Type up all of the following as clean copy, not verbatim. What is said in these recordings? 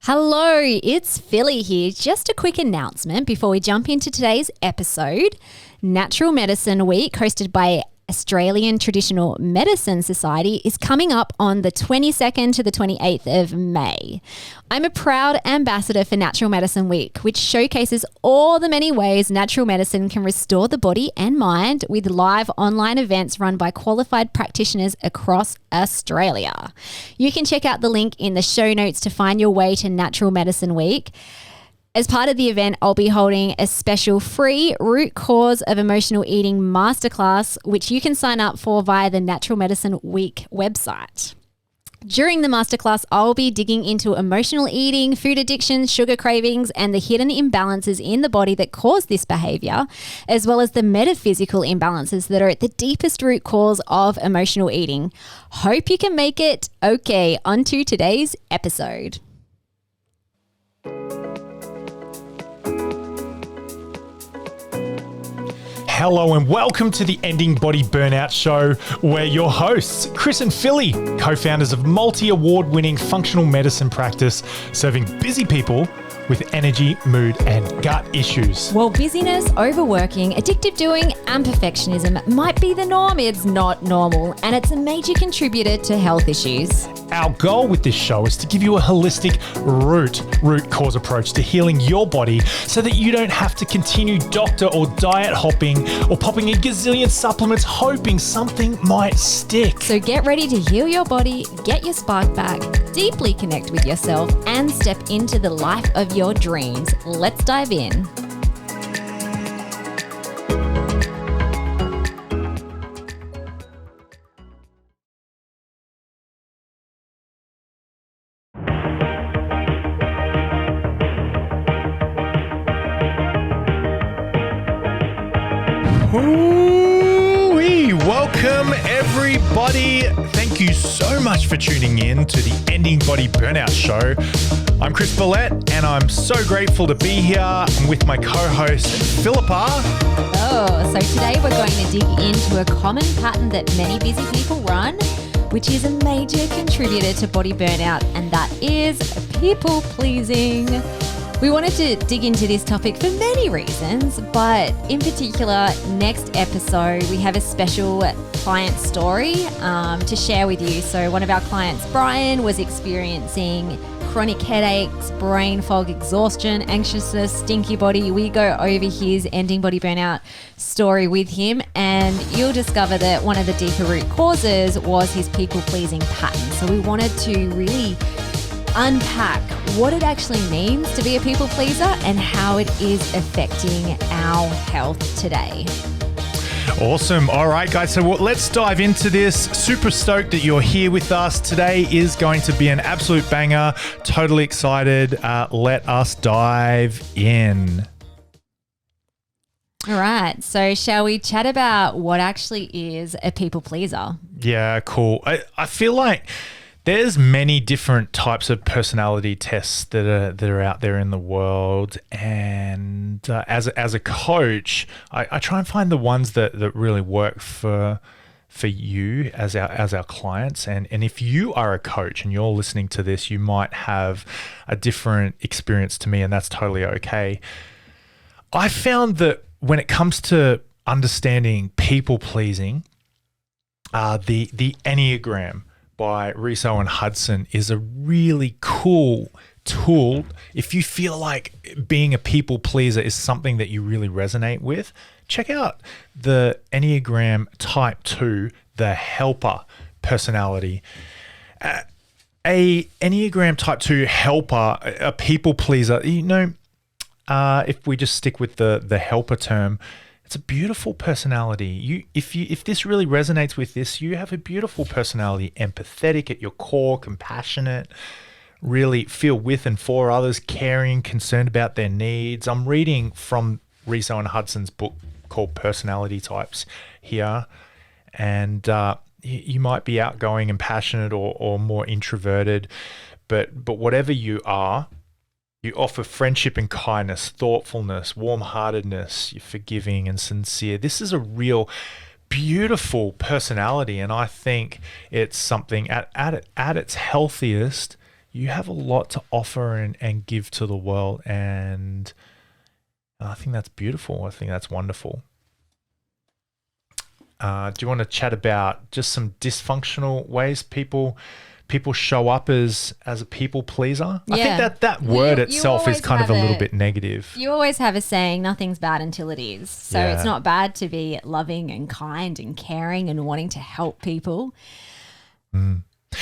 Hello, it's Philly here. Just a quick announcement before we jump into today's episode. Natural Medicine Week, hosted by Australian Traditional Medicine Society, is coming up on the 22nd to the 28th of May. I'm a proud ambassador for Natural Medicine Week, which showcases all the many ways natural medicine can restore the body and mind with live online events run by qualified practitioners across Australia. You can check out the link in the show notes to find your way to Natural Medicine Week. As part of the event, I'll be holding a special free root cause of emotional eating masterclass, which you can sign up for via the Natural Medicine Week website. During the masterclass, I'll be digging into emotional eating, food addictions, sugar cravings, and the hidden imbalances in the body that cause this behavior, as well as the metaphysical imbalances that are at the deepest root cause of emotional eating. Hope you can make it. Okay, on to today's episode. Hello and welcome to the Ending Body Burnout Show. We're your hosts, Chris and Philly, co-founders of multi-award-winning functional medicine practice, serving busy people with energy, mood, and gut issues. While busyness, overworking, addictive doing, and perfectionism might be the norm, it's not normal, and it's a major contributor to health issues. Our goal with this show is to give you a holistic root cause approach to healing your body so that you don't have to continue doctor or diet hopping or popping a gazillion supplements hoping something might stick. So get ready to heal your body, get your spark back, deeply connect with yourself, and step into the life of your dreams. Let's dive in. Welcome everybody. Thank you so much for tuning in to the Ending Body Burnout Show. I'm Chris Billette and I'm so grateful to be here. I'm with my co-host Philippa. So today we're going to dig into a common pattern that many busy people run, which is a major contributor to body burnout, and that is people pleasing. We wanted to dig into this topic for many reasons, but in particular, next episode, we have a special client story to share with you. So one of our clients, Brian, was experiencing chronic headaches, brain fog, exhaustion, anxiousness, stinky body. We go over his ending body burnout story with him, and you'll discover that one of the deeper root causes was his people-pleasing pattern. So we wanted to really unpack what it actually means to be a people pleaser and how it is affecting our health today. Awesome. All right, guys. So let's dive into this. Super stoked that you're here with us. Today is going to be an absolute banger. Totally excited. Let us dive in. All right. So shall we chat about what actually is a people pleaser? Yeah, cool. I feel like there's many different types of personality tests that are out there in the world, and as a coach, I try and find the ones that really work for you as our clients. And if you are a coach and you're listening to this, you might have a different experience to me, and that's totally okay. I found that when it comes to understanding people pleasing, the Enneagram by Riso and Hudson is a really cool tool. If you feel like being a people pleaser is something that you really resonate with, check out the Enneagram Type 2, the helper personality. A Enneagram Type 2 helper, a people pleaser, if we just stick with the helper term, it's a beautiful personality. If this really resonates with this, you have a beautiful personality, empathetic at your core, compassionate, really feel with and for others, caring, concerned about their needs. I'm reading from Riso and Hudson's book called Personality Types here, and you might be outgoing and passionate or more introverted, but whatever you are, you offer friendship and kindness, thoughtfulness, warm-heartedness, you're forgiving and sincere. This is a real beautiful personality, and I think it's something at its healthiest, you have a lot to offer and give to the world. And I think that's beautiful. I think that's wonderful. Do you want to chat about just some dysfunctional ways people show up as a people pleaser? Yeah. I think that word itself is kind of a little bit negative. You always have a saying, nothing's bad until it is. So it's not bad to be loving and kind and caring and wanting to help people.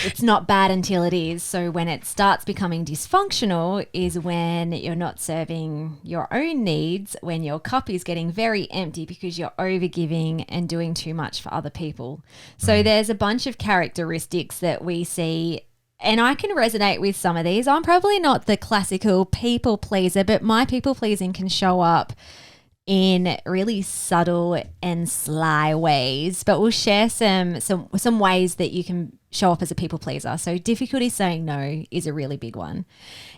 It's not bad until it is. So when it starts becoming dysfunctional is when you're not serving your own needs, when your cup is getting very empty because you're overgiving and doing too much for other people. So there's a bunch of characteristics that we see, and I can resonate with some of these. I'm probably not the classical people pleaser, but my people pleasing can show up in really subtle and sly ways. But we'll share some ways that you can show up as a people pleaser. So difficulty saying no is a really big one,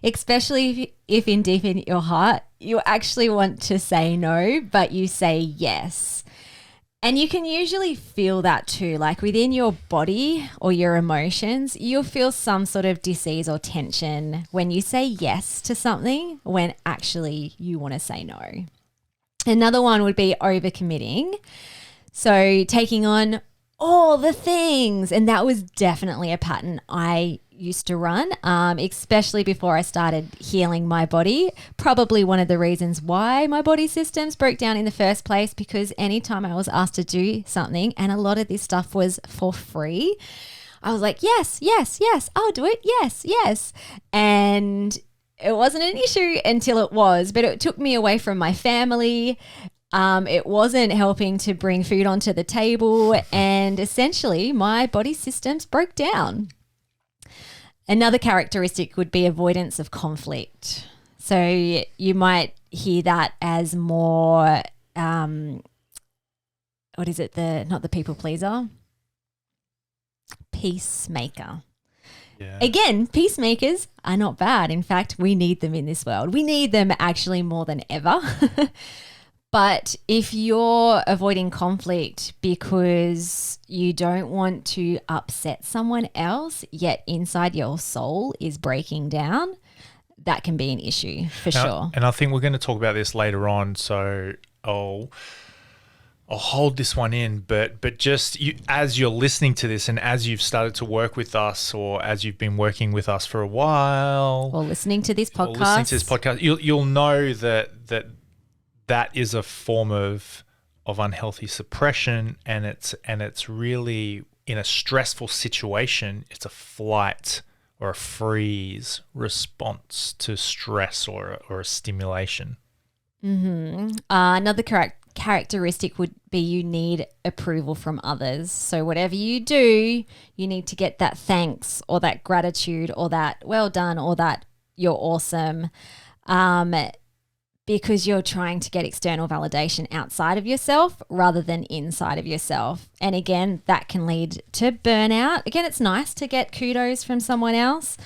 especially if in deep in your heart you actually want to say no, but you say yes. And you can usually feel that too, like within your body or your emotions, you'll feel some sort of dis-ease or tension when you say yes to something when actually you want to say no. Another one would be overcommitting. So taking on all the things. And that was definitely a pattern I used to run, especially before I started healing my body. Probably one of the reasons why my body systems broke down in the first place, because anytime I was asked to do something, and a lot of this stuff was for free, I was like, yes, yes, yes, I'll do it. Yes, yes. And it wasn't an issue until it was, but it took me away from my family. It wasn't helping to bring food onto the table, and essentially my body systems broke down. Another characteristic would be avoidance of conflict. So you might hear that as more, what is it? Not the people pleaser, peacemaker. Yeah. Again, peacemakers are not bad. In fact, we need them in this world. We need them actually more than ever. But if you're avoiding conflict because you don't want to upset someone else, yet inside your soul is breaking down, that can be an issue for sure. And I think we're going to talk about this later on, so I'll hold this one in. But just as you're listening to this, and as you've started to work with us, or as you've been working with us for a while, or listening to this podcast, you'll know that is a form of unhealthy suppression, and it's really, in a stressful situation, it's a flight or a freeze response to stress or a stimulation. Another characteristic would be you need approval from others. So whatever you do, you need to get that thanks or that gratitude or that well done or that you're awesome. Because you're trying to get external validation outside of yourself rather than inside of yourself. And again, that can lead to burnout. Again, it's nice to get kudos from someone else,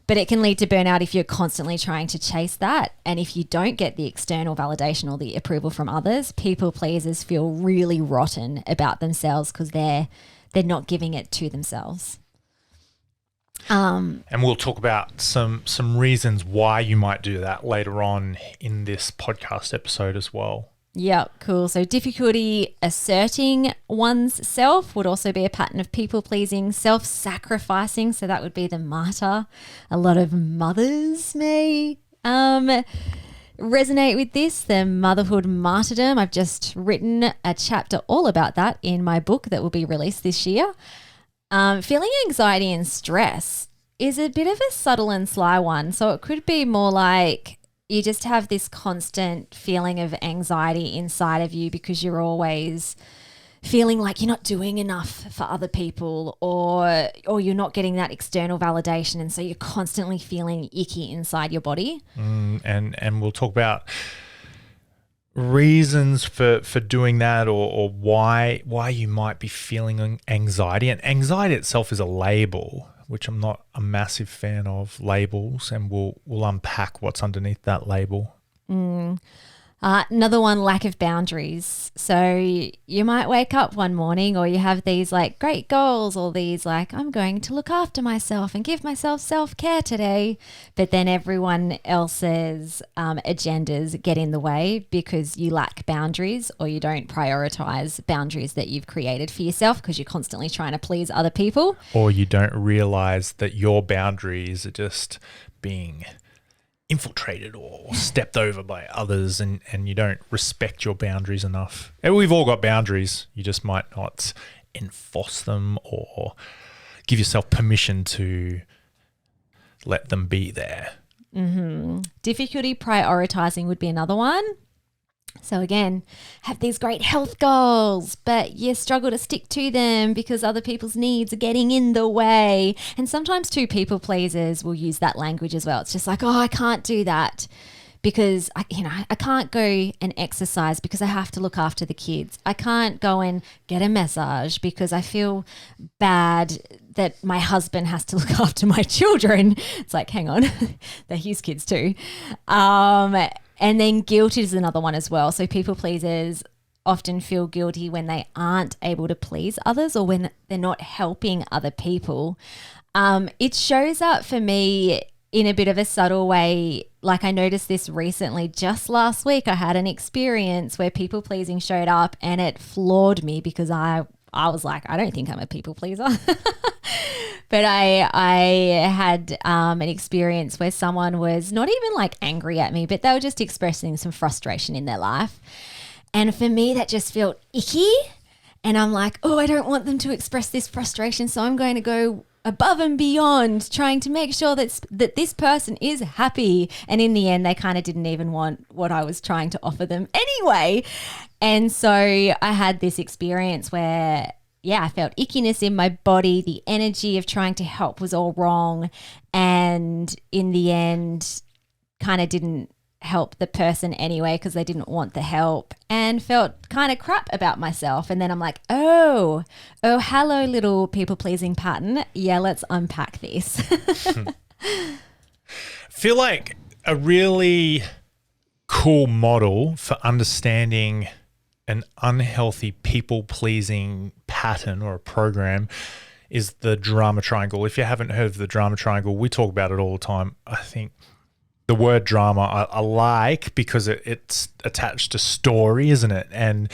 but it can lead to burnout if you're constantly trying to chase that. And if you don't get the external validation or the approval from others, people pleasers feel really rotten about themselves because they're not giving it to themselves. And we'll talk about some reasons why you might do that later on in this podcast episode as well. Yeah, cool. So difficulty asserting one's self would also be a pattern of people pleasing, self-sacrificing. So that would be the martyr. A lot of mothers may resonate with this, the motherhood martyrdom. I've just written a chapter all about that in my book that will be released this year. Feeling anxiety and stress is a bit of a subtle and sly one. So it could be more like you just have this constant feeling of anxiety inside of you because you're always feeling like you're not doing enough for other people, or you're not getting that external validation, and so you're constantly feeling icky inside your body. And we'll talk about reasons for doing that, or why you might be feeling anxiety. And anxiety itself is a label, which I'm not a massive fan of labels, and we'll unpack what's underneath that label. Another one, lack of boundaries. So you might wake up one morning or you have these like great goals or these like, I'm going to look after myself and give myself self-care today. But then everyone else's agendas get in the way because you lack boundaries or you don't prioritize boundaries that you've created for yourself because you're constantly trying to please other people. Or you don't realize that your boundaries are just being infiltrated or stepped over by others, and you don't respect your boundaries enough. And we've all got boundaries. You just might not enforce them or give yourself permission to let them be there. Difficulty prioritizing would be another one. So again, have these great health goals, but you struggle to stick to them because other people's needs are getting in the way. And sometimes too, people pleasers will use that language as well. It's just like, oh, I can't do that because I can't go and exercise because I have to look after the kids. I can't go and get a massage because I feel bad that my husband has to look after my children. It's like, hang on, they're his kids too. And then guilt is another one as well. So people pleasers often feel guilty when they aren't able to please others or when they're not helping other people. It shows up for me in a bit of a subtle way. Like I noticed this recently, just last week, I had an experience where people pleasing showed up and it floored me because I was like, I don't think I'm a people pleaser. But I had an experience where someone was not even like angry at me, but they were just expressing some frustration in their life. And for me, that just felt icky. And I'm like, oh, I don't want them to express this frustration. So I'm going to go above and beyond trying to make sure that this person is happy. And in the end, they kind of didn't even want what I was trying to offer them anyway. And so I had this experience where I felt ickiness in my body. The energy of trying to help was all wrong. And in the end, kind of didn't help the person anyway because they didn't want the help and felt kind of crap about myself. And then I'm like, oh, hello, little people-pleasing pattern. Yeah, let's unpack this. I feel like a really cool model for understanding an unhealthy people-pleasing pattern or a program is the drama triangle. If you haven't heard of the drama triangle, we talk about it all the time. I think the word drama I like because it's attached to story, isn't it? And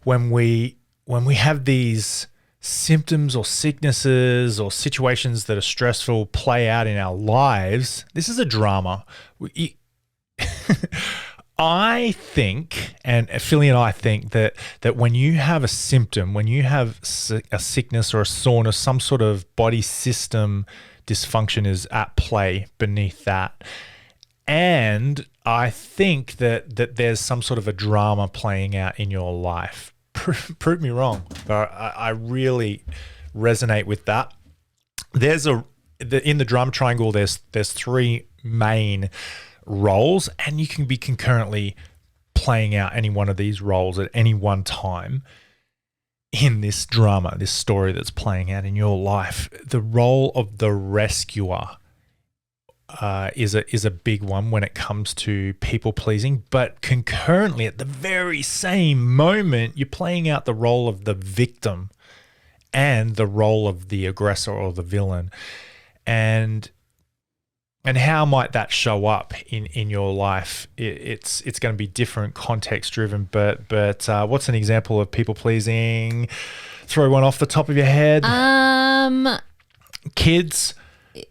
when we have these symptoms or sicknesses or situations that are stressful play out in our lives, this is a drama. I think, and Philly and I think that when you have a symptom, when you have a sickness or a soreness, some sort of body system dysfunction is at play beneath that. And I think that there's some sort of a drama playing out in your life. Prove me wrong, but I really resonate with that. In the drama triangle, there's three main roles, and you can be concurrently playing out any one of these roles at any one time in this drama, this story that's playing out in your life. The role of the rescuer is a big one when it comes to people pleasing, but concurrently at the very same moment, you're playing out the role of the victim and the role of the aggressor or the villain. And how might that show up in your life? It's going to be different, context driven. But what's an example of people pleasing? Throw one off the top of your head. Kids,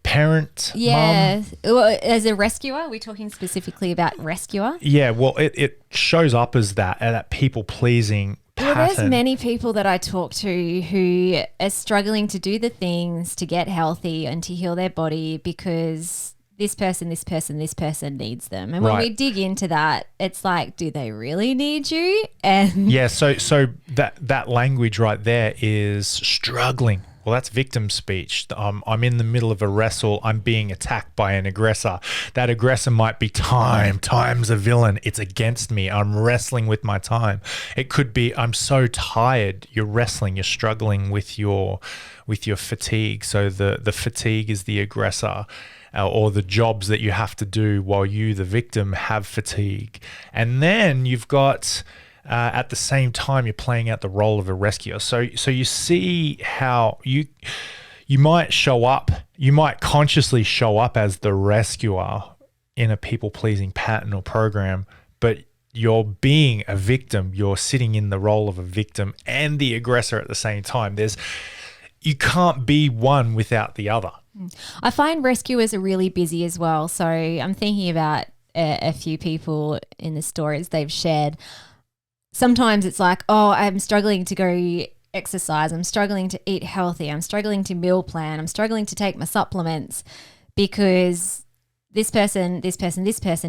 parent, mum. Well, as a rescuer, are we talking specifically about rescuer? Yeah. Well, it shows up as that people pleasing pattern. Well, there's many people that I talk to who are struggling to do the things to get healthy and to heal their body because this person needs them. And when we dig into that, it's like, do they really need you? And yeah, so that language right there is struggling. Well, that's victim speech. I'm in the middle of a wrestle. I'm being attacked by an aggressor. That aggressor might be time. Time's a villain. It's against me. I'm wrestling with my time. It could be I'm so tired. You're wrestling. You're struggling with your fatigue. So the fatigue is the aggressor. or the jobs that you have to do while you, the victim, have fatigue. And then you've got, at the same time, you're playing out the role of a rescuer. So you see how you might show up, you might consciously show up as the rescuer in a people-pleasing pattern or program, but you're being a victim. You're sitting in the role of a victim and the aggressor at the same time. You can't be one without the other. I find rescuers are really busy as well. So I'm thinking about a few people in the stories they've shared. Sometimes it's like, oh, I'm struggling to go exercise. I'm struggling to eat healthy. I'm struggling to meal plan. I'm struggling to take my supplements because this person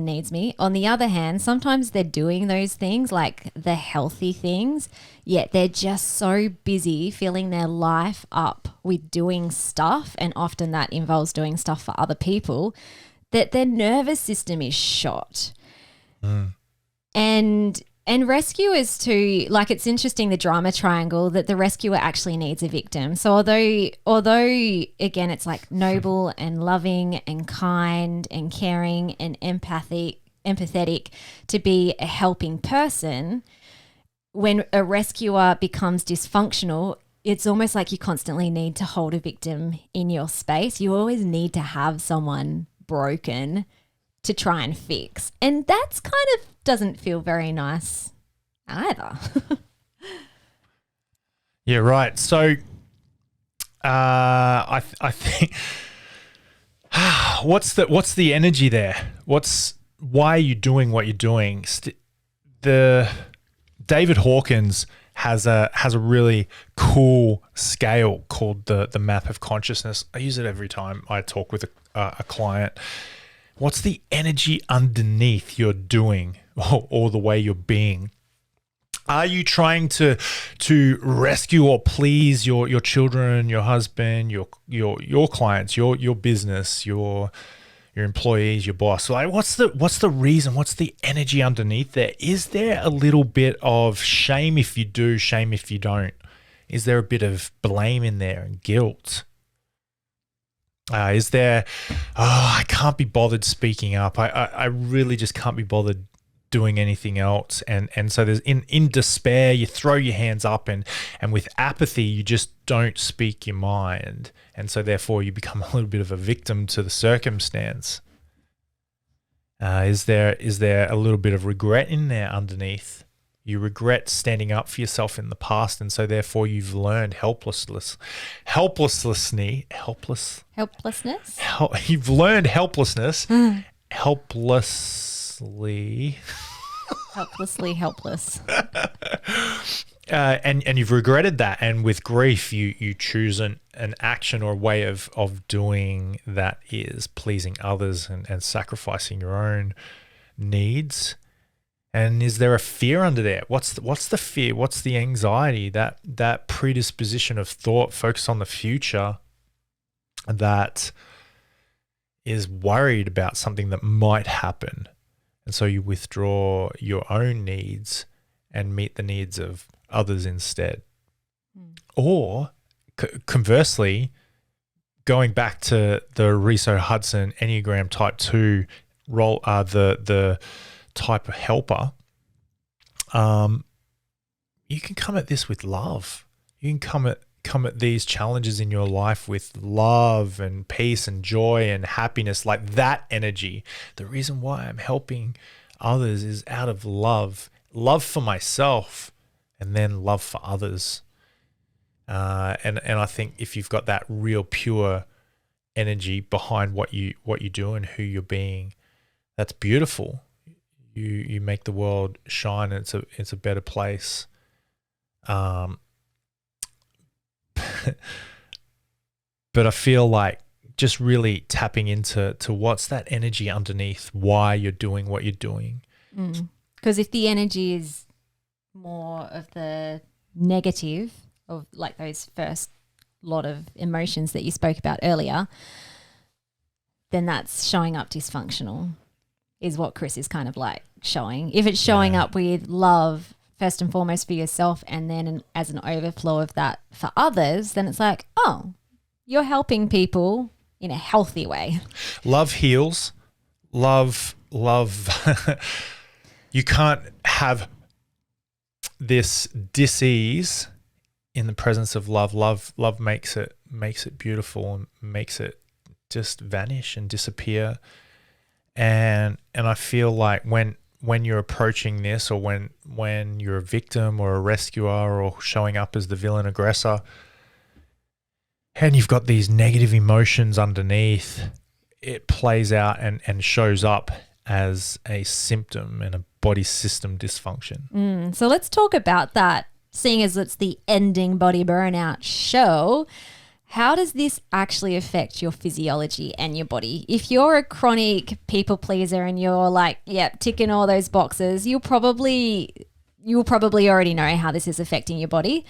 needs me. On the other hand, sometimes they're doing those things, like the healthy things, yet they're just so busy filling their life up with doing stuff, and often that involves doing stuff for other people, that their nervous system is shot. And rescuers too, like, it's interesting, the drama triangle, that the rescuer actually needs a victim. So although again, it's like noble and loving and kind and caring and empathetic to be a helping person, when a rescuer becomes dysfunctional, it's almost like you constantly need to hold a victim in your space. You always need to have someone broken to try and fix. And that's kind of doesn't feel very nice either. Yeah, right. So I think what's the energy there? Why are you doing what you're doing? The David Hawkins has a really cool scale called the map of consciousness. I use it every time I talk with a client. What's the energy underneath you're doing or the way you're being? Are you trying to rescue or please your children, your husband, your clients, your business, your employees, your boss? Like, what's the reason? What's the energy underneath there? Is there a little bit of shame if you do, shame if you don't? Is there a bit of blame in there and guilt? Is there, I can't be bothered speaking up. I really just can't be bothered doing anything else. And so there's in despair, you throw your hands up, and with apathy, you just don't speak your mind. And so therefore you become a little bit of a victim to the circumstance. Is there a little bit of regret in there underneath? You regret standing up for yourself in the past, and so therefore you've learned helplessness. You've learned helplessness. Helplessly helpless. And you've regretted that, and with grief you choose an action or a way of doing that is pleasing others and sacrificing your own needs. And is there a fear under there? What's the fear? What's the anxiety? That predisposition of thought focused on the future that is worried about something that might happen. And so you withdraw your own needs and meet the needs of others instead. Or conversely, going back to the Riso Hudson Enneagram Type 2 role, the type of helper, you can come at this with love. You can come at these challenges in your life with love and peace and joy and happiness, like that energy. The reason why I'm helping others is out of love for myself, and then love for others. And I think if you've got that real pure energy behind what you do and who you're being, that's beautiful. You make the world shine, and it's a better place. But I feel like just really tapping into what's that energy underneath why you're doing what you're doing. Because if the energy is more of the negative of like those first lot of emotions that you spoke about earlier, then that's showing up dysfunctional, is what Chris is kind of like showing. If it's showing up with love first and foremost for yourself, and then as an overflow of that for others, then it's like, oh, you're helping people in a healthy way. Love heals. Love. You can't have this dis-ease in the presence of love. Love makes it beautiful and makes it just vanish and disappear. And I feel like when you're approaching this, or when you're a victim or a rescuer or showing up as the villain aggressor, and you've got these negative emotions underneath, it plays out and shows up as a symptom and a body system dysfunction. So let's talk about that. Seeing as it's the ending body burnout show, how does this actually affect your physiology and your body? If you're a chronic people pleaser and you're like, yep, ticking all those boxes, you'll probably already know how this is affecting your body.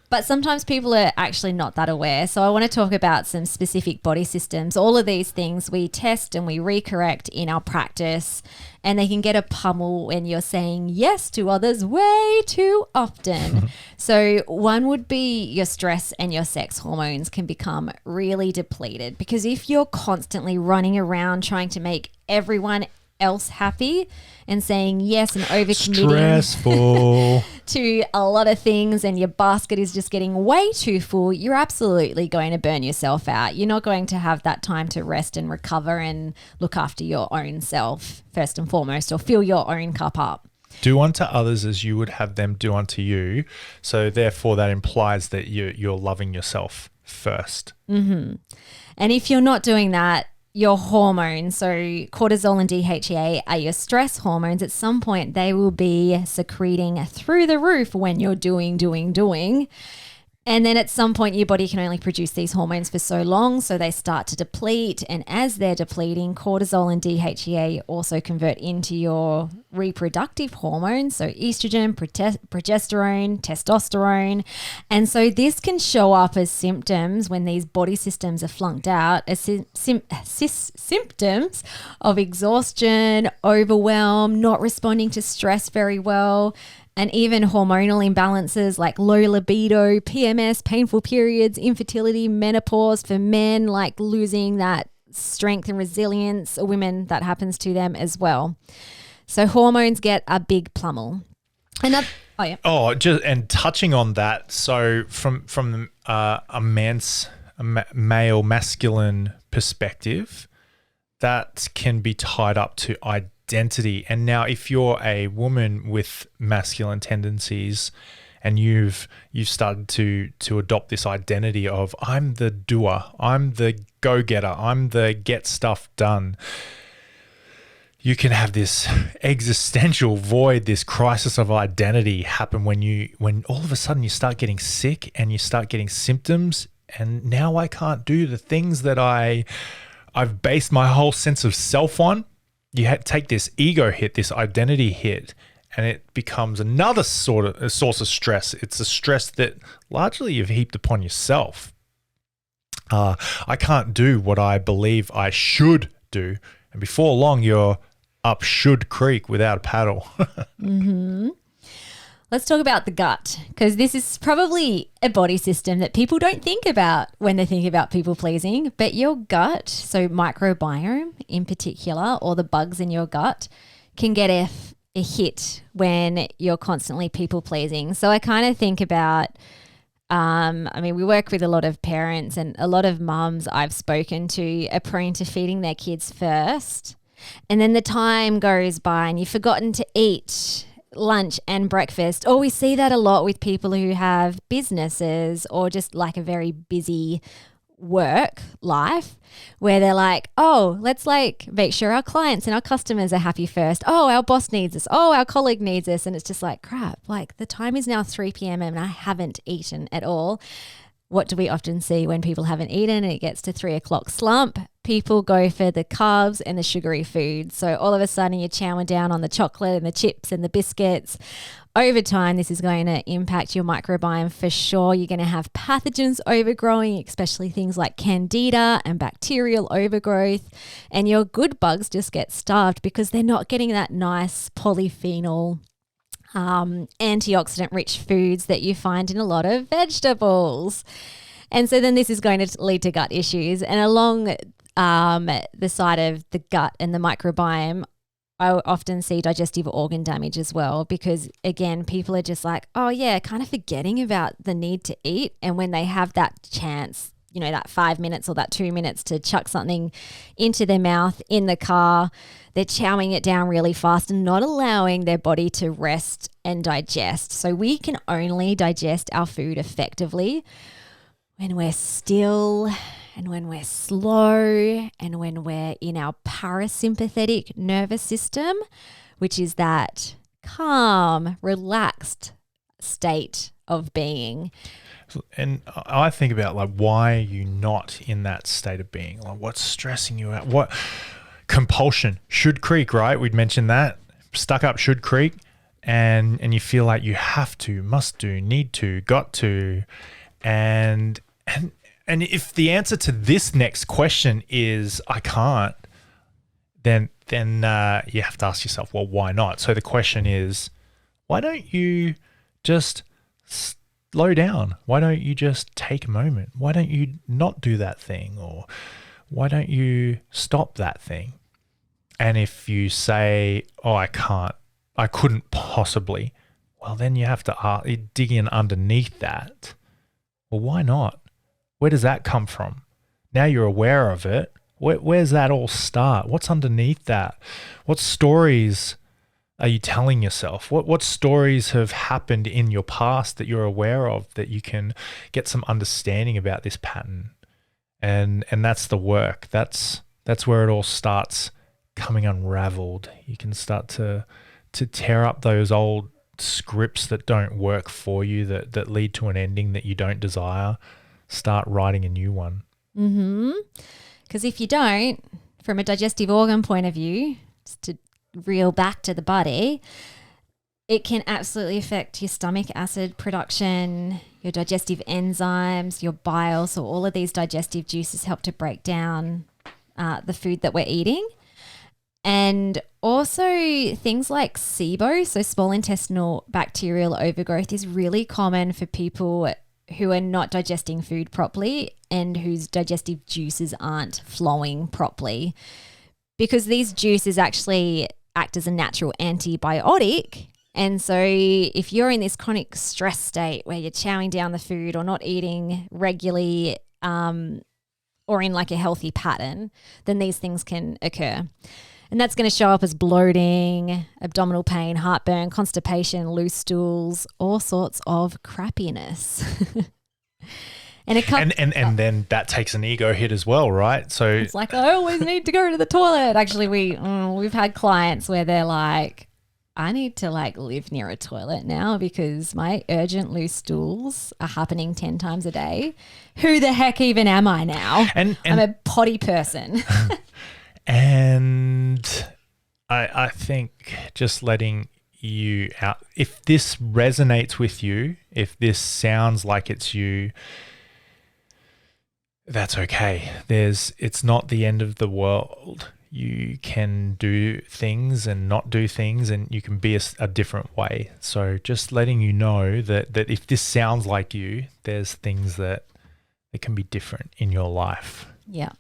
But sometimes people are actually not that aware. So I want to talk about some specific body systems. All of these things we test and we recorrect in our practice, and they can get a pummel when you're saying yes to others way too often. So one would be your stress and your sex hormones can become really depleted, because if you're constantly running around trying to make everyone else happy and saying yes and overcommitting Stressful. to a lot of things, and your basket is just getting way too full, you're absolutely going to burn yourself out. You're not going to have that time to rest and recover and look after your own self first and foremost, or fill your own cup up. Do unto others as you would have them do unto you. So therefore that implies that you're loving yourself first. And if you're not doing that, your hormones, so cortisol and DHEA are your stress hormones. At some point, they will be secreting through the roof when you're doing. And then at some point, your body can only produce these hormones for so long, so they start to deplete. And as they're depleting, cortisol and DHEA also convert into your reproductive hormones, so estrogen, progesterone, testosterone. And so this can show up as symptoms when these body systems are flunked out, as symptoms of exhaustion, overwhelm, not responding to stress very well, and even hormonal imbalances like low libido, PMS, painful periods, infertility, menopause for men, like losing that strength and resilience, or women that happens to them as well. So hormones get a big pummel. And touching on that, so from a male masculine perspective, that can be tied up to identity. And now if you're a woman with masculine tendencies and you've started to adopt this identity of I'm the doer, I'm the go-getter, I'm the get stuff done, you can have this existential void, this crisis of identity happen when all of a sudden you start getting sick and you start getting symptoms, and now I can't do the things that I've based my whole sense of self on. You take this ego hit, this identity hit, and it becomes another sort of a source of stress. It's a stress that largely you've heaped upon yourself. I can't do what I believe I should do. And before long, you're up Should Creek without a paddle. Let's talk about the gut, because this is probably a body system that people don't think about when they think about people pleasing. But your gut, so microbiome in particular, or the bugs in your gut, can get a hit when you're constantly people pleasing. So I kind of think about, we work with a lot of parents, and a lot of mums I've spoken to are prone to feeding their kids first. And then the time goes by and you've forgotten to eat lunch and breakfast. Or we see that a lot with people who have businesses or just like a very busy work life, where they're like, oh, let's like make sure our clients and our customers are happy first. Oh, our boss needs us. Oh, our colleague needs us. And it's just like, crap, like the time is now 3 p.m. and I haven't eaten at all. What do we often see when people haven't eaten and it gets to 3 o'clock slump? People go for the carbs and the sugary foods. So all of a sudden you're chowing down on the chocolate and the chips and the biscuits. Over time, this is going to impact your microbiome for sure. You're going to have pathogens overgrowing, especially things like candida and bacterial overgrowth. And your good bugs just get starved because they're not getting that nice polyphenol antioxidant rich foods that you find in a lot of vegetables. And so then this is going to lead to gut issues. And along the side of the gut and the microbiome, I often see digestive organ damage as well, because again, people are just like, oh yeah, kind of forgetting about the need to eat. And when they have that chance, you know, that 5 minutes or that 2 minutes to chuck something into their mouth in the car, they're chowing it down really fast and not allowing their body to rest and digest. So we can only digest our food effectively when we're still and when we're slow and when we're in our parasympathetic nervous system, which is that calm, relaxed state of being. And I think about like, why are you not in that state of being? Like, what's stressing you out? What compulsion should creak, right? We'd mentioned that. Stuck up should creak, and you feel like you have to, must do, need to, got to, and if the answer to this next question is I can't, then you have to ask yourself, well, why not? So the question is, why don't you just slow down? Why don't you just take a moment? Why don't you not do that thing? Or why don't you stop that thing? And if you say, oh, I can't, I couldn't possibly, well, then you have to dig in underneath that. Well, why not? Where does that come from? Now you're aware of it. Where's that all start? What's underneath that? What stories are you telling yourself? What stories have happened in your past that you're aware of that you can get some understanding about this pattern? And that's the work. That's where it all starts coming unraveled. You can start to tear up those old scripts that don't work for you, that lead to an ending that you don't desire. Start writing a new one. Because if you don't, from a digestive organ point of view, just to reel back to the body, it can absolutely affect your stomach acid production, your digestive enzymes, your bile. So all of these digestive juices help to break down the food that we're eating. And also things like SIBO, so small intestinal bacterial overgrowth, is really common for people who are not digesting food properly and whose digestive juices aren't flowing properly, because these juices actually act as a natural antibiotic. And so if you're in this chronic stress state where you're chowing down the food or not eating regularly, or in like a healthy pattern, then these things can occur. And that's going to show up as bloating, abdominal pain, heartburn, constipation, loose stools, all sorts of crappiness. And then that takes an ego hit as well, right? So it's like, I always need to go to the toilet. Actually, we've had clients where they're like, I need to like live near a toilet now because my urgent loose stools are happening 10 times a day. Who the heck even am I now? And I'm a potty person. And I think just letting you out, if this resonates with you, if this sounds like it's you, that's okay. It's not the end of the world. You can do things and not do things, and you can be a different way. So just letting you know that if this sounds like you, there's things that can be different in your life. Yeah.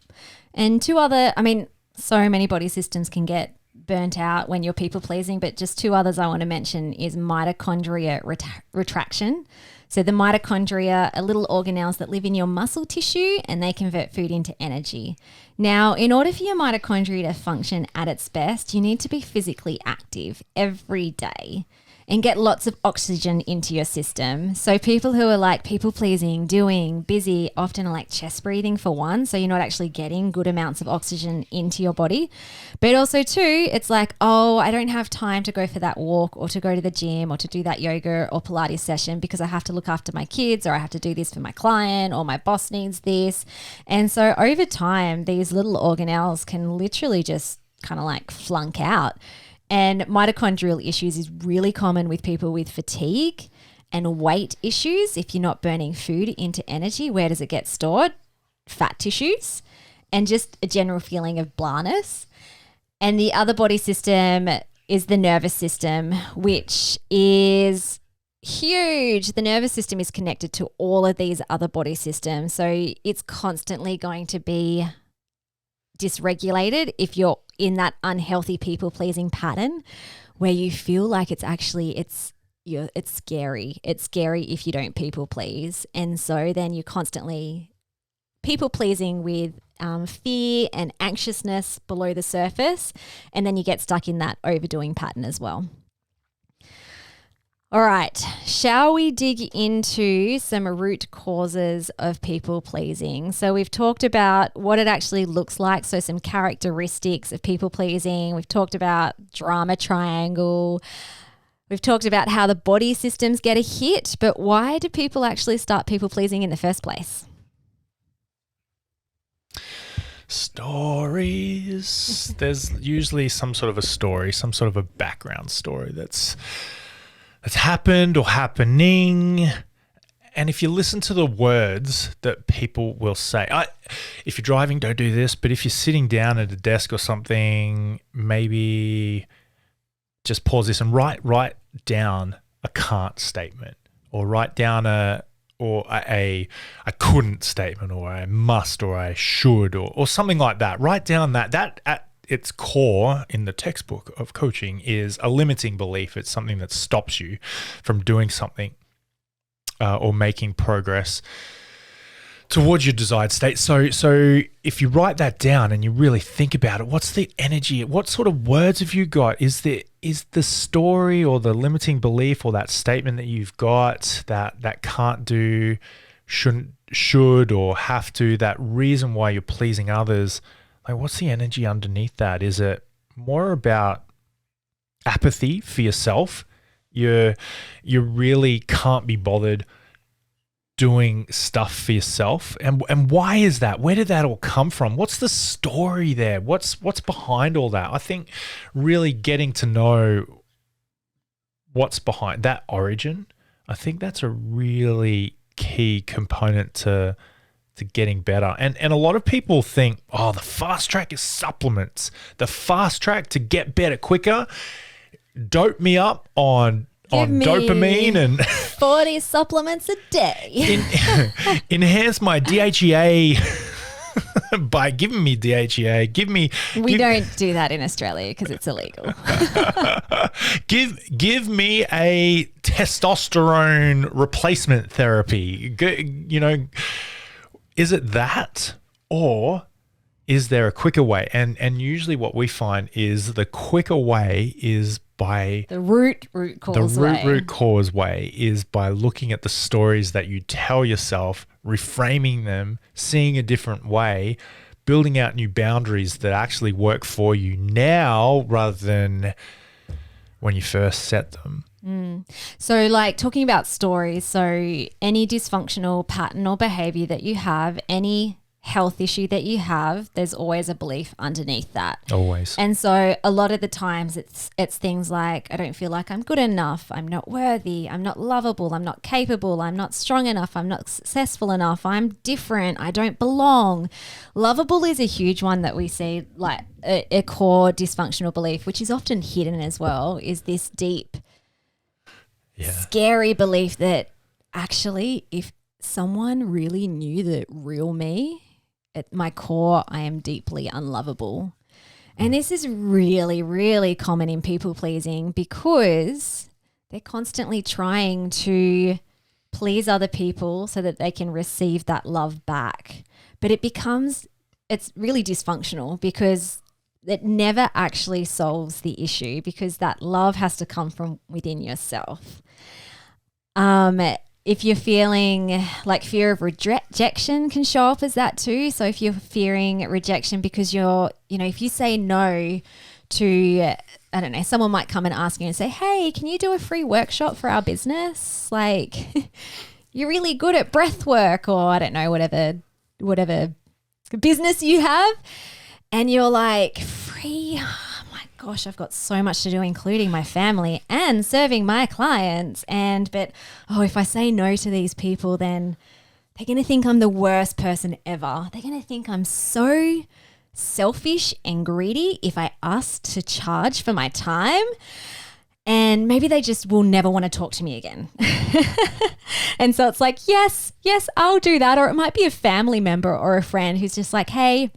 And so many body systems can get burnt out when you're people pleasing, but just two others I want to mention is mitochondria retraction. So the mitochondria are little organelles that live in your muscle tissue and they convert food into energy. Now, in order for your mitochondria to function at its best, you need to be physically active every day and get lots of oxygen into your system. So people who are like people pleasing, doing, busy, often are like chest breathing for one. So you're not actually getting good amounts of oxygen into your body. But also too, it's like, oh, I don't have time to go for that walk or to go to the gym or to do that yoga or Pilates session because I have to look after my kids or I have to do this for my client or my boss needs this. And so over time, these little organelles can literally just kind of like flunk out. And mitochondrial issues is really common with people with fatigue and weight issues. If you're not burning food into energy, where does it get stored? Fat tissues, and just a general feeling of blandness. And the other body system is the nervous system, which is huge. The nervous system is connected to all of these other body systems. So it's constantly going to be dysregulated if you're in that unhealthy people pleasing pattern where you feel like it's scary. It's scary if you don't people please. And so then you're constantly people pleasing with fear and anxiousness below the surface. And then you get stuck in that overdoing pattern as well. All right, shall we dig into some root causes of people pleasing? So we've talked about what it actually looks like, so some characteristics of people pleasing. We've talked about drama triangle. We've talked about how the body systems get a hit, but why do people actually start people pleasing in the first place? Stories. There's usually some sort of a story, some sort of a background story that's happened or happening. And if you listen to the words that people will say, if you're driving, don't do this. But if you're sitting down at a desk or something, maybe just pause this and write down a can't statement, or write down a couldn't statement, or a must, or a should, or something like that. Write down that at its core in the textbook of coaching is a limiting belief. It's something that stops you from doing something or making progress towards your desired state. So if you write that down and you really think about it, what's the energy? What sort of words have you got? Is the story or the limiting belief or that statement that you've got that can't do, shouldn't, should, or have to, that reason why you're pleasing others? Like, what's the energy underneath that? Is it more about apathy for yourself? You really can't be bothered doing stuff for yourself, and why is that? Where did that all come from? What's the story there? What's behind all that? I think really getting to know what's behind that origin, I think that's a really key component to getting better. And a lot of people think, the fast track is supplements. The fast track to get better quicker, dope me up on dopamine and 40 supplements a day. Enhance my DHEA by giving me DHEA. We don't do that in Australia because it's illegal. give me a testosterone replacement therapy. Is it that, or is there a quicker way? And usually what we find is the quicker way is by the root cause way. The root cause way is by looking at the stories that you tell yourself, reframing them, seeing a different way, building out new boundaries that actually work for you now rather than when you first set them. So like talking about stories, so any dysfunctional pattern or behavior that you have, any health issue that you have, there's always a belief underneath that. Always. And so a lot of the times it's things like, I don't feel like I'm good enough, I'm not worthy, I'm not lovable, I'm not capable, I'm not strong enough, I'm not successful enough, I'm different, I don't belong. Lovable is a huge one that we see, like a core dysfunctional belief, which is often hidden as well, is this deep scary belief that actually if someone really knew the real me, at my core, I am deeply unlovable. And this is really, really common in people pleasing because they're constantly trying to please other people so that they can receive that love back. But it's really dysfunctional because it never actually solves the issue, because that love has to come from within yourself. If you're feeling like fear of rejection can show up as that too. So if you're fearing rejection because if you say no to, I don't know, someone might come and ask you and say, hey, can you do a free workshop for our business? Like you're really good at breath work, or I don't know, whatever business you have. And you're like, free? Oh my gosh, I've got so much to do, including my family and serving my clients. But if I say no to these people, then they're going to think I'm the worst person ever. They're going to think I'm so selfish and greedy if I ask to charge for my time. And maybe they just will never want to talk to me again. And so it's like, yes, I'll do that. Or it might be a family member or a friend who's just like, hey,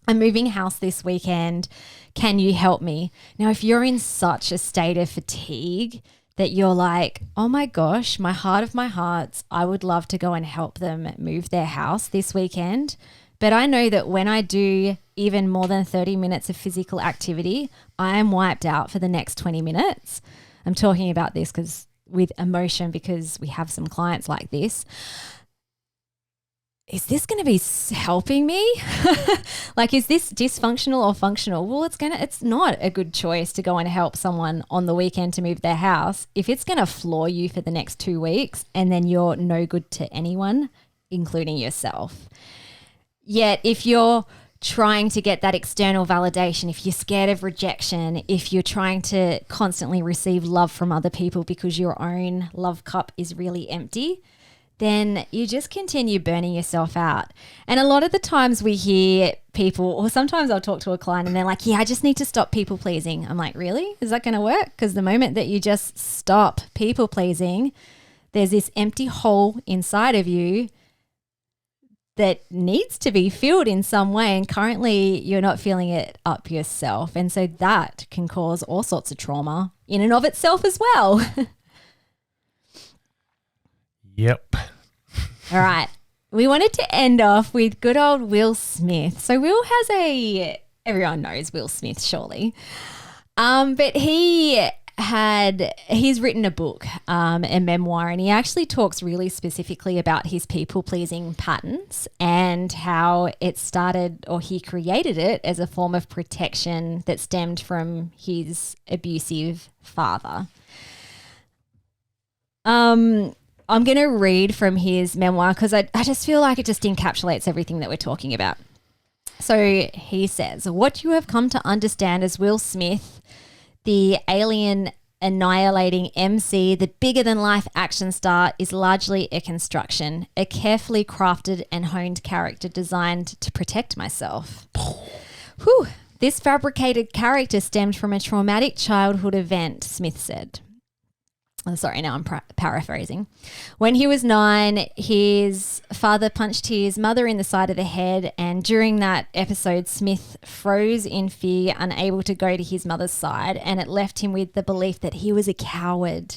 I'm moving house this weekend. Can you help me? Now, if you're in such a state of fatigue that you're like, oh my gosh, my heart of my hearts, I would love to go and help them move their house this weekend. But I know that when I do even more than 30 minutes of physical activity, I am wiped out for the next 20 minutes. I'm talking about this with emotion because we have some clients like this. Is this going to be helping me? Like, is this dysfunctional or functional? Well, it's not a good choice to go and help someone on the weekend to move their house if it's going to floor you for the next 2 weeks and then you're no good to anyone, including yourself. Yet if you're trying to get that external validation, if you're scared of rejection, if you're trying to constantly receive love from other people because your own love cup is really empty, then you just continue burning yourself out. And a lot of the times we hear people, or sometimes I'll talk to a client and they're like, yeah, I just need to stop people pleasing. I'm like, really? Is that going to work? Because the moment that you just stop people pleasing, there's this empty hole inside of you that needs to be filled in some way, and currently you're not filling it up yourself. And so that can cause all sorts of trauma in and of itself as well. Yep. All right. We wanted to end off with good old Will Smith. So Will has everyone knows Will Smith, surely. But he's written a book, a memoir, and he actually talks really specifically about his people-pleasing patterns and how it started, or he created it as a form of protection that stemmed from his abusive father. I'm going to read from his memoir because I just feel like it just encapsulates everything that we're talking about. So he says, what you have come to understand as Will Smith, the alien annihilating MC, the bigger-than-life action star, is largely a construction, a carefully crafted and honed character designed to protect myself. Whew. This fabricated character stemmed from a traumatic childhood event, Smith said. Oh, sorry, now I'm paraphrasing. When he was 9, his father punched his mother in the side of the head, and during that episode, Smith froze in fear, unable to go to his mother's side, and it left him with the belief that he was a coward.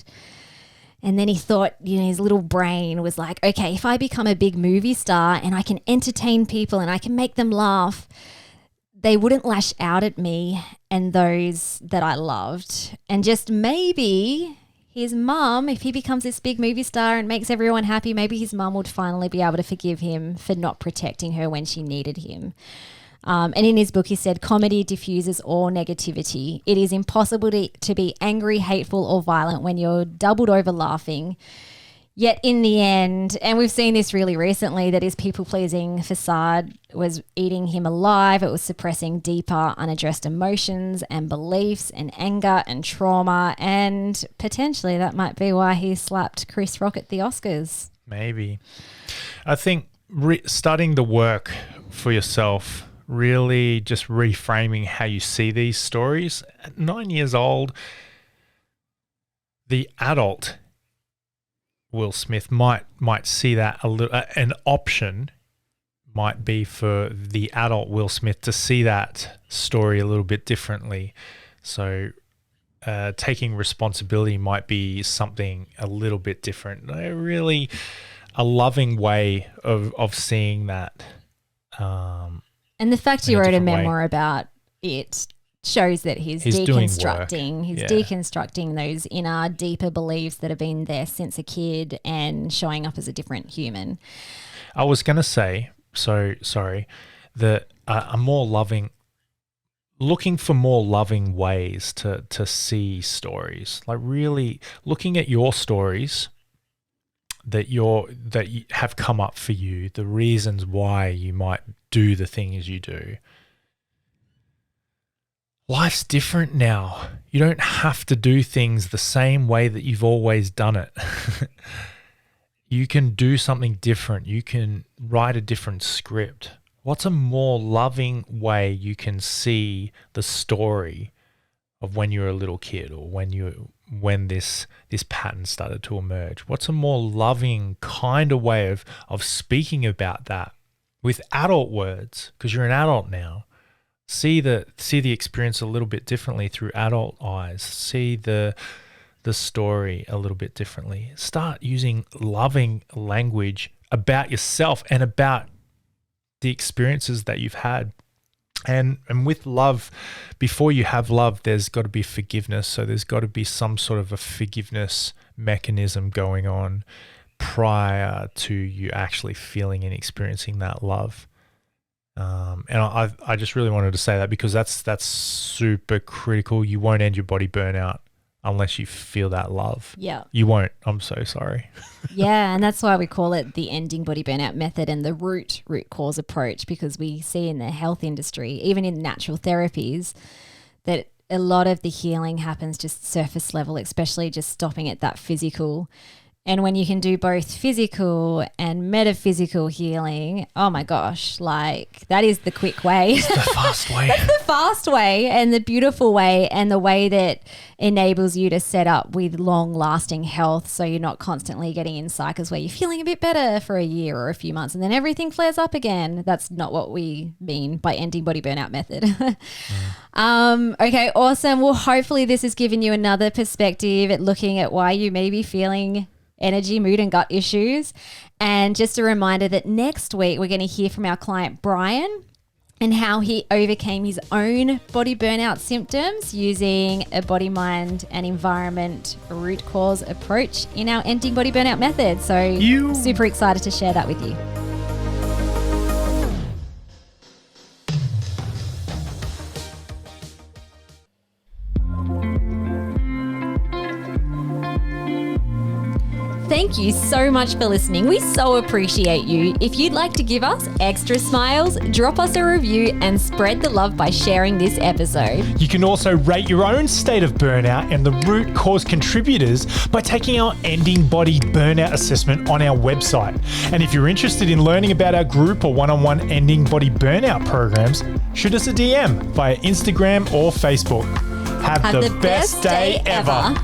And then he thought, his little brain was like, okay, if I become a big movie star and I can entertain people and I can make them laugh, they wouldn't lash out at me and those that I loved. And just maybe his mum, if he becomes this big movie star and makes everyone happy, maybe his mum would finally be able to forgive him for not protecting her when she needed him. And in his book, he said, comedy diffuses all negativity. It is impossible to be angry, hateful, or violent when you're doubled over laughing. Yet in the end, and we've seen this really recently, that his people-pleasing facade was eating him alive. It was suppressing deeper, unaddressed emotions and beliefs and anger and trauma. And potentially that might be why he slapped Chris Rock at the Oscars. Maybe. I think starting the work for yourself, really just reframing how you see these stories. At 9 years old, the adult Will Smith might see that a little. An option might be for the adult Will Smith to see that story a little bit differently. So taking responsibility might be something a little bit different. Really a loving way of seeing that. And the fact you wrote a memoir about it shows that he's deconstructing. He's deconstructing those inner, deeper beliefs that have been there since a kid and showing up as a different human. I was going to say, that a more loving, looking for more loving ways to see stories, like really looking at your stories that you have come up for you, the reasons why you might do the things you do. Life's different now. You don't have to do things the same way that you've always done it. You can do something different. You can write a different script. What's a more loving way you can see the story when you were a little kid, or when this pattern started to emerge? What's a more loving kind of way of speaking about that with adult words? Because you're an adult now. See the experience a little bit differently through adult eyes. See the story a little bit differently. Start using loving language about yourself and about the experiences that you've had. And with love, before you have love, there's got to be forgiveness. So there's got to be some sort of a forgiveness mechanism going on prior to you actually feeling and experiencing that love. And I just really wanted to say that because that's super critical. You won't end your body burnout unless you feel that love. Yeah. You won't. I'm so sorry. Yeah, and that's why we call it the ending body burnout method and the root cause approach, because we see in the health industry, even in natural therapies, that a lot of the healing happens just surface level, especially just stopping at that physical. And when you can do both physical and metaphysical healing, oh my gosh, like that is the quick way. It's the fast way. That's the fast way and the beautiful way, and the way that enables you to set up with long-lasting health, so you're not constantly getting in cycles where you're feeling a bit better for a year or a few months and then everything flares up again. That's not what we mean by ending body burnout method. Okay, awesome. Well, hopefully this has given you another perspective at looking at why you may be feeling energy, mood, and gut issues. And just a reminder that next week we're going to hear from our client Brian and how he overcame his own body burnout symptoms using a body, mind, and environment root cause approach in our ending body burnout method. So super excited to share that with you. Thank you so much for listening. We so appreciate you. If you'd like to give us extra smiles, drop us a review and spread the love by sharing this episode. You can also rate your own state of burnout and the root cause contributors by taking our ending body burnout assessment on our website. And if you're interested in learning about our group or one-on-one ending body burnout programs, shoot us a DM via Instagram or Facebook. Have the best day ever.